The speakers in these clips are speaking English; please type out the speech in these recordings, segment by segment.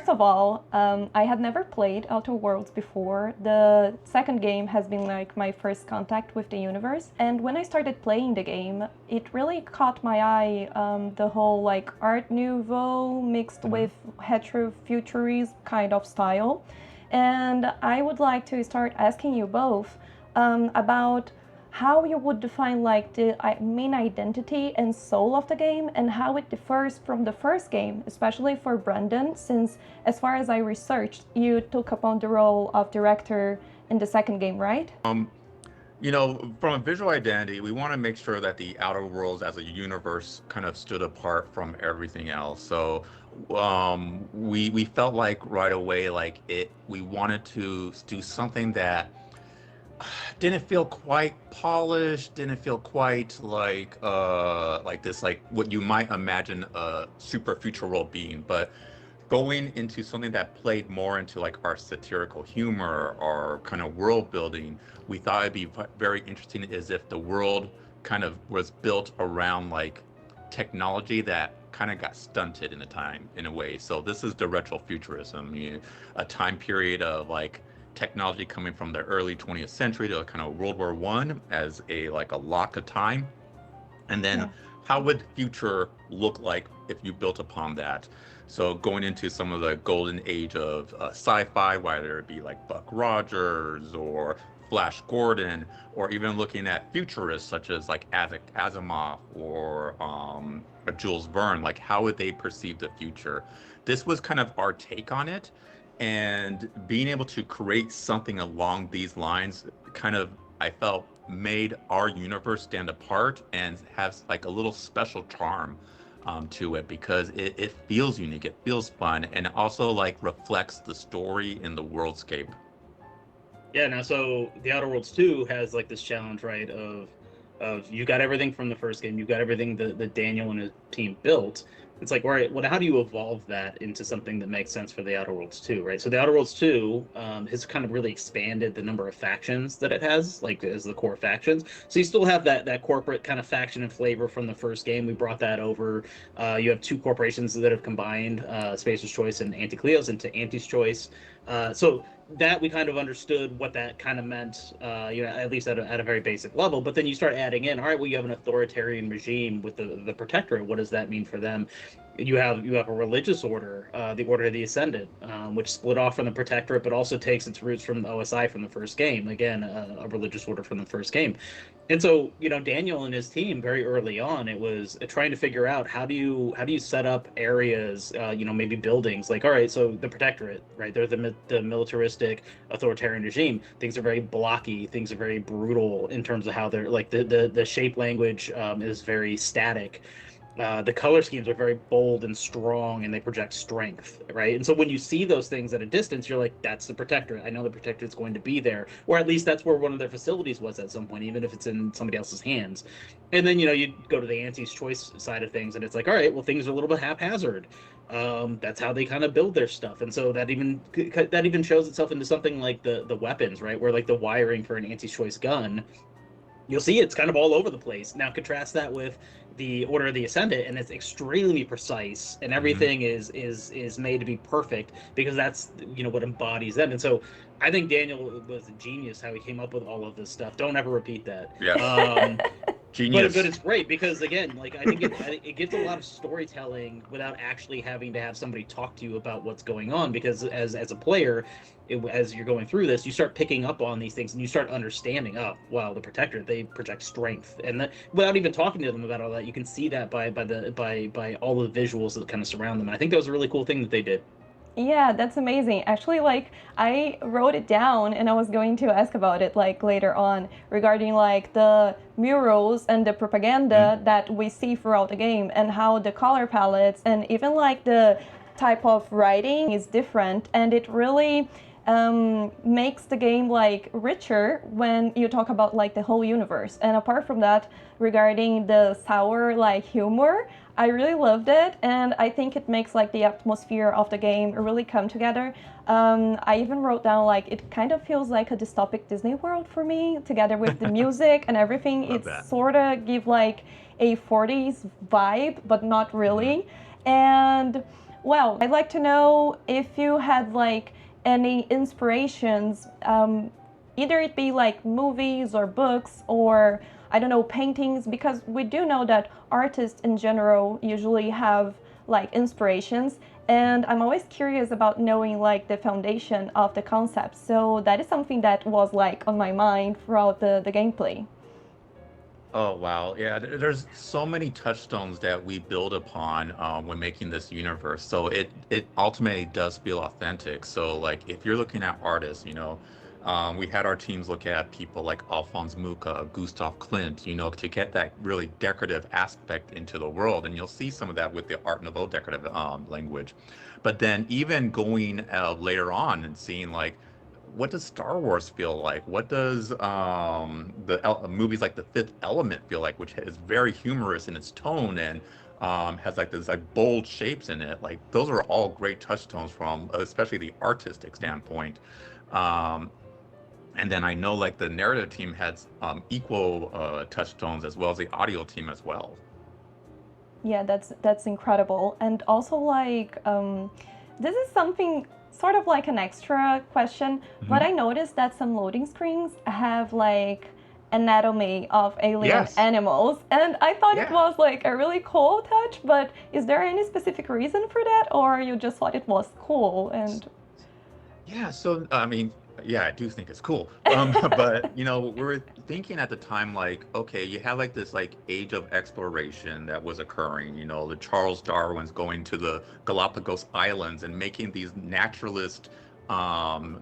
first of all, I had never played Outer Worlds before. The second game has been like my first contact with the universe. And when I started playing the game, it really caught my eye, the whole like Art Nouveau mixed with retrofuturism kind of style. And I would like to start asking you both about how you would define like the main identity and soul of the game and how it differs from the first game, especially for Brandon, since as far as I researched, you took upon the role of director in the second game, right? You know, from a visual identity, we want to make sure that the Outer Worlds as a universe kind of stood apart from everything else. So we felt like right away, like we wanted to do something that didn't feel quite polished, didn't feel quite like this, like what you might imagine a super future world being, but going into something that played more into like our satirical humor or kind of world building. We thought it'd be very interesting is if the world kind of was built around like technology that kind of got stunted in a time in a way. So this is the retrofuturism, a time period of like technology coming from the early 20th century to kind of World War One as a like a lock of time. And then how would the future look like if you built upon that? So going into some of the golden age of sci-fi, whether it be like Buck Rogers or Flash Gordon, or even looking at futurists such as like Isaac Asimov or Jules Verne, like how would they perceive the future? This was kind of our take on it. And being able to create something along these lines kind of, I felt, made our universe stand apart and has like a little special charm to it because it feels unique, it feels fun, and it also like reflects the story in the worldscape. Yeah, now so the Outer Worlds 2 has like this challenge, right, of you got everything from the first game, you got everything that Daniel and his team built. It's like, all right, well, how do you evolve that into something that makes sense for the Outer Worlds 2, right? So the Outer Worlds 2 has kind of really expanded the number of factions that it has, like as the core factions. So you still have that corporate kind of faction and flavor from the first game. We brought that over. You have two corporations that have combined, Spacer's Choice and Anti-Cleos, into Anti's Choice. So that we kind of understood what that kind of meant, at least at a very basic level. But then you start adding in, all right, well, you have an authoritarian regime with the Protectorate. What does that mean for them? You have a religious order, the Order of the Ascendant, which split off from the Protectorate, but also takes its roots from the OSI from the first game. Again, a religious order from the first game. And so, Daniel and his team very early on, it was trying to figure out how do you set up areas, maybe buildings. Like, all right, so the Protectorate, right? They're the militaristic authoritarian regime. Things are very blocky. Things are very brutal in terms of how they're like the shape language is very static. The color schemes are very bold and strong, and they project strength, right? And so when you see those things at a distance, you're like, that's the Protectorate. I know the Protectorate's going to be there, or at least that's where one of their facilities was at some point, even if it's in somebody else's hands. And then, you go to the Anti's Choice side of things, and it's like, all right, well, things are a little bit haphazard. That's how they kind of build their stuff. And so that even shows itself into something like the weapons, right? Where like the wiring for an Anti's Choice gun, you'll see it's kind of all over the place. Now contrast that with the Order of the Ascendant, and it's extremely precise, and everything is made to be perfect because that's what embodies them. And so I think Daniel was a genius how he came up with all of this stuff. Don't ever repeat that. Yeah. Genius. But it's great because again, like I think it gives a lot of storytelling without actually having to have somebody talk to you about what's going on. Because as a player, as you're going through this, you start picking up on these things and you start understanding. Oh, wow, the Protector, they project strength, and without even talking to them about all that, you can see that by all the visuals that kind of surround them. And I think that was a really cool thing that they did. Yeah, that's amazing. Actually, like I wrote it down and I was going to ask about it like later on regarding like the murals and the propaganda that we see throughout the game and how the color palettes and even like the type of writing is different, and it really makes the game like richer when you talk about like the whole universe. And apart from that, regarding the sour like humor, I really loved it, and I think it makes like the atmosphere of the game really come together. I even wrote down like it kind of feels like a dystopic Disney World for me, together with the music and everything. It sort of give like a 40s vibe, but not really. And Well, I'd like to know if you had like any inspirations, either it be like movies or books or I don't know, paintings, because we do know that artists in general usually have like inspirations. And I'm always curious about knowing like the foundation of the concept. So that is something that was like on my mind throughout the gameplay. Oh wow, yeah. There's so many touchstones that we build upon when making this universe. So it ultimately does feel authentic. So like if you're looking at artists, we had our teams look at people like Alphonse Mucha, Gustav Klimt, to get that really decorative aspect into the world, and you'll see some of that with the Art Nouveau decorative language. But then even going later on and seeing like what does Star Wars feel like? What does the movies like The Fifth Element feel like, which is very humorous in its tone and has like this like bold shapes in it. Like those are all great touchstones from especially the artistic standpoint. Um, and then I know like the narrative team has equal touchstones as well as the audio team as well. Yeah, that's incredible. And also like this is something sort of like an extra question, but Mhm. I noticed that some loading screens have like anatomy of alien Yes. animals, and I thought it Yeah. was like a really cool touch, but is there any specific reason for that, or you just thought it was cool and Yeah, so I mean, yeah, I do think it's cool. But we were thinking at the time, like, okay, you have like this like age of exploration that was occurring, the Charles Darwin's going to the Galapagos Islands and making these naturalist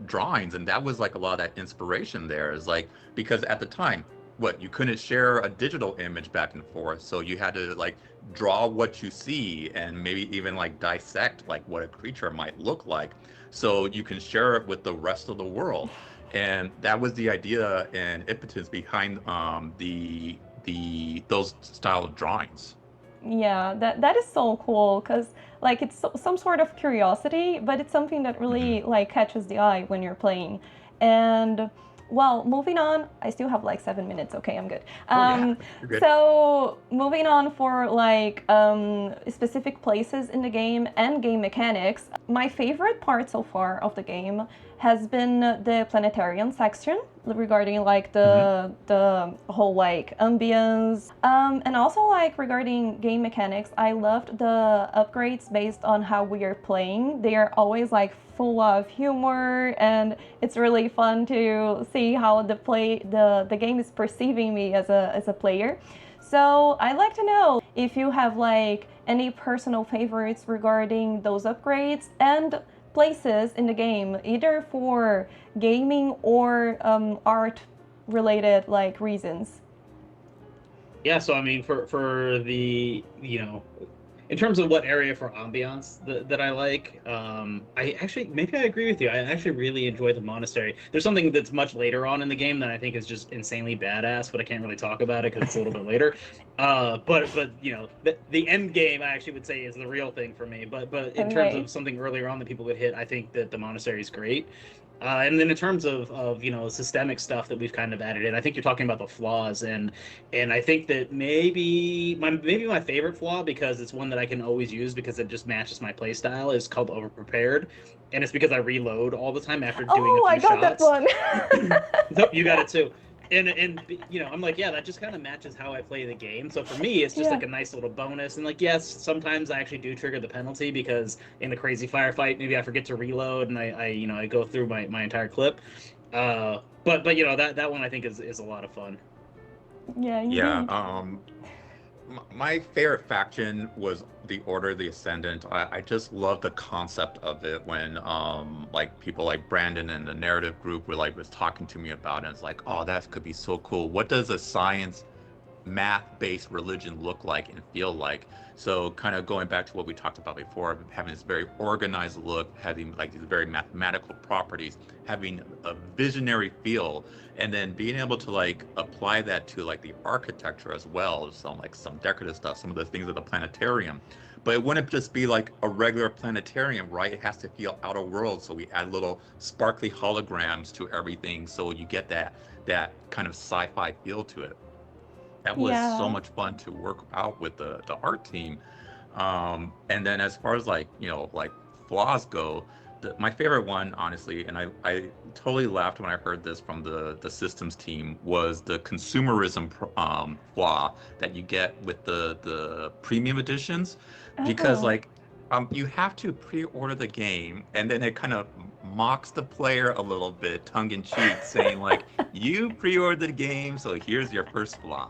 drawings, and that was like a lot of that inspiration there is like because at the time, what you couldn't share a digital image back and forth, so you had to like draw what you see and maybe even like dissect like what a creature might look like so you can share it with the rest of the world. And that was the idea and impetus behind the those style of drawings. yeah, that is so cool because like it's some sort of curiosity, but it's something that Hmm. really like catches the eye when you're playing. And well, moving on, I still have like 7 minutes. Okay, I'm good. Oh yeah, you're good. So moving on for like specific places in the game and game mechanics, my favorite part so far of the game has been the planetarium section regarding like Hmm. the whole like ambience and also like regarding game mechanics. I loved the upgrades based on how we are playing. They are always like full of humor, and it's really fun to see how the game is perceiving me as a player. So I'd like to know if you have like any personal favorites regarding those upgrades and places in the game, either for gaming or art related like reasons. Yeah, so I mean, for the in terms of what area for ambiance that I like, I actually maybe I agree with you. I actually really enjoy the monastery. There's something that's much later on in the game that I think is just insanely badass, but I can't really talk about it because it's a little bit later. But the end game I actually would say is the real thing for me. But in terms Okay. of something earlier on that people would hit, I think that the monastery is great. And then in terms of systemic stuff that we've kind of added in, I think you're talking about the flaws, and I think that maybe my favorite flaw, because it's one that I can always use because it just matches my play style, is called overprepared, and it's because I reload all the time after doing a Oh, I few got that shots. one. Nope, you got it too. And I'm like, yeah, that just kind of matches how I play the game. So for me, it's just Yeah. like a nice little bonus. And like, yes, sometimes I actually do trigger the penalty because in the crazy firefight, maybe I forget to reload and I go through my entire clip. But that one I think is a lot of fun. Yeah, Yeah. indeed. My favorite faction was the Order of the Ascendant. I just love the concept of it when like people like Brandon and the narrative group were like was talking to me about it. It's like, oh, that could be so cool. What does a science math-based religion look like and feel like? So kind of going back to what we talked about before, having this very organized look, having like these very mathematical properties, having a visionary feel, and then being able to like apply that to like the architecture as well, some decorative stuff, some of the things of the planetarium. But it wouldn't just be like a regular planetarium, right? It has to feel outer world. So we add little sparkly holograms to everything, so you get that kind of sci-fi feel to it. That was so Yeah. much fun to work out with the art team. And then as far as like, like flaws go, my favorite one, honestly, and I totally laughed when I heard this from the systems team, was the consumerism flaw that you get with the premium editions, because Oh. like you have to pre-order the game, and then it kind of mocks the player a little bit, tongue in cheek, saying like, "You pre-ordered the game, so here's your first flaw."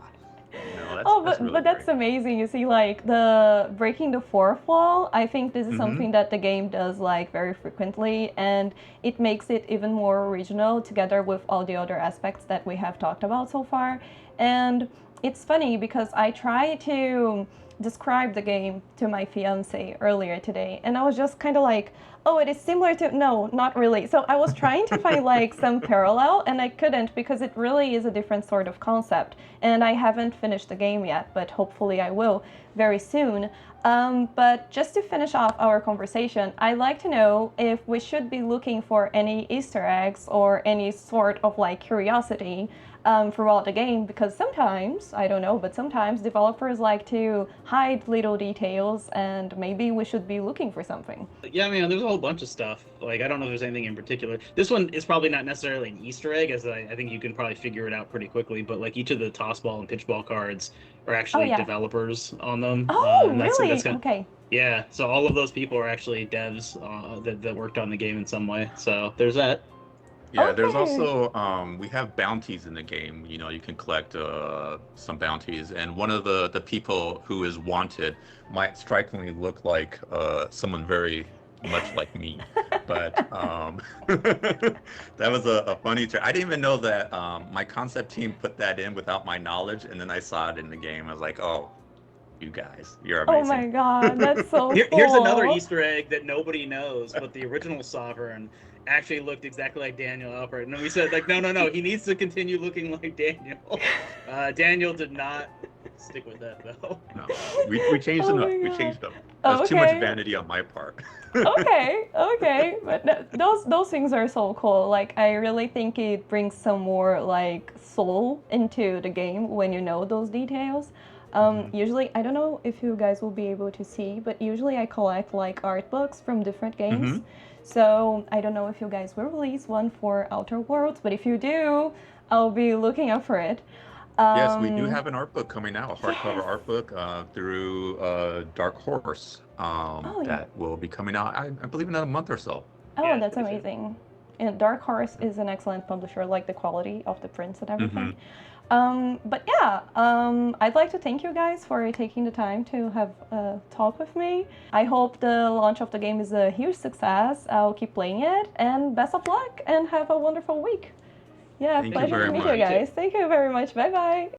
That's Oh, that's really but that's great. amazing. You see, like the breaking the fourth wall, I think this is Hmm. something that the game does like very frequently, and it makes it even more original together with all the other aspects that we have talked about so far. And it's funny because I try to describe the game to my fiance earlier today, and I was just kind of like, oh, it is similar to, no, not really. So I was trying to find like some parallel, and I couldn't because it really is a different sort of concept. And I haven't finished the game yet, but hopefully I will very soon. But just to finish off our conversation, I'd like to know if we should be looking for any Easter eggs or any sort of like curiosity throughout the game, because sometimes, I don't know, but sometimes developers like to hide little details, and maybe we should be looking for something. Yeah, I mean, there's a whole bunch of stuff. Like, I don't know if there's anything in particular. This one is probably not necessarily an Easter egg, as I think you can probably figure it out pretty quickly. But like each of the toss ball and pitch ball cards are Oh, actually yeah. developers on them, Oh, and that's really? kind of, Okay. yeah. So all of those people are actually devs that worked on the game in some way. So there's that. Yeah, there's Okay. also we have bounties in the game. You can collect some bounties, and one of the people who is wanted might strikingly look like someone very much like me. But that was a funny trick. I didn't even know that my concept team put that in without my knowledge, and then I saw it in the game. I was like, "Oh, you guys, you're Oh amazing." my god, that's so Here's another cool. Easter egg that nobody knows, but the original Sovereign actually looked exactly like Daniel Alpert. And then we said, like, no, he needs to continue looking like Daniel. Daniel did not stick with that, though. No, we changed Oh enough. my We god. changed up. That's too much Okay. vanity on my part. Okay, but those things are so cool. Like I really think it brings some more like soul into the game when you know those details. Mhm. Usually, I don't know if you guys will be able to see, but usually I collect like art books from different games. Mhm. So I don't know if you guys will release one for Outer Worlds, but if you do, I'll be looking out for it. Yes, we do Um, have an art book coming out, a hardcover yes. art book through Dark Horse Oh yeah. that will be coming out, I believe, in a month or so. Oh, Yeah, that's pretty soon. amazing. And Dark Horse is an excellent publisher, like the quality of the prints and everything. Hmm. But yeah, I'd like to thank you guys for taking the time to have a talk with me. I hope the launch of the game is a huge success. I'll keep playing it, and best of luck, and have a wonderful week. Yeah, Thank you Thank you pleasure very to very meet you much. You much. too. guys. Thank you very much. Bye bye.